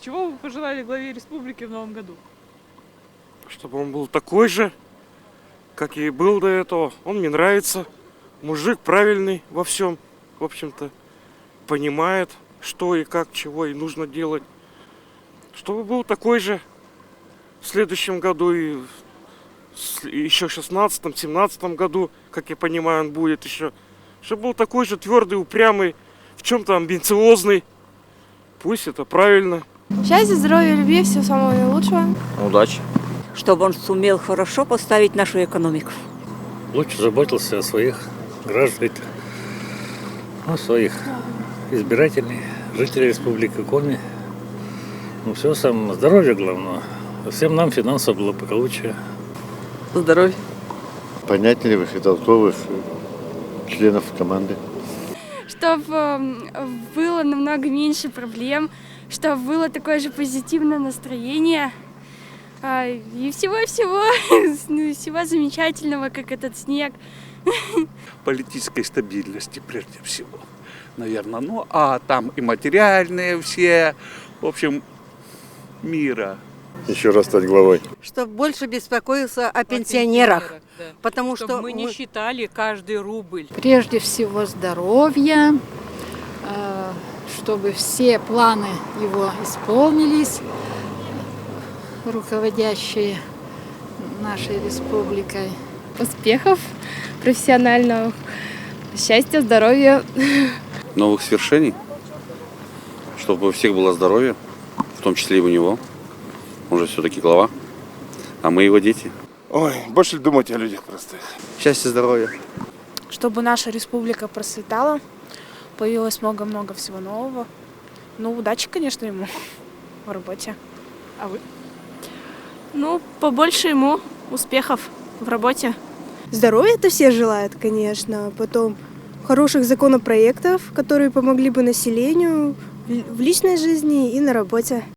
Чего вы пожелали главе республики в новом году? Чтобы он был такой же, как и был до этого. Он мне нравится. Мужик правильный во всем, в общем-то. Понимает, что и как, чего и нужно делать. Чтобы был такой же в следующем году и еще в 16-17 году, как я понимаю, он будет еще. Чтобы был такой же твердый, упрямый, в чем-то амбициозный. Пусть это правильно. Счастья, здоровья, любви, всего самого наилучшего. Удачи. Чтобы он сумел хорошо поставить нашу экономику. Лучше заботился о своих гражданах, о своих избирателей, жителей Республики Коми. Ну, все самое здоровье главное. Всем нам финансового благополучия. Здоровья. Понятливых и толковых членов команды. Чтобы было намного меньше проблем, чтобы было такое же позитивное настроение. И всего замечательного, как этот снег. Политической стабильности прежде всего, наверное. Ну, а там и материальные все, в общем, мира. Еще раз стать главой. Чтобы больше беспокоился о пенсионерах. Да. Потому Чтобы что мы не считали каждый рубль. Прежде всего здоровья, чтобы все планы его исполнились, руководящие нашей республикой. Успехов профессионального, счастья, здоровья. Новых свершений, чтобы у всех было здоровье, в том числе и у него. Он же все-таки глава, а мы его дети. Ой, больше думать о людях простых. Счастья, здоровья. Чтобы наша республика процветала, появилось много-много всего нового. Ну, удачи, конечно, ему в работе. А вы? Ну, побольше ему успехов в работе. Здоровья-то все желают, конечно. Потом хороших законопроектов, которые помогли бы населению в личной жизни и на работе.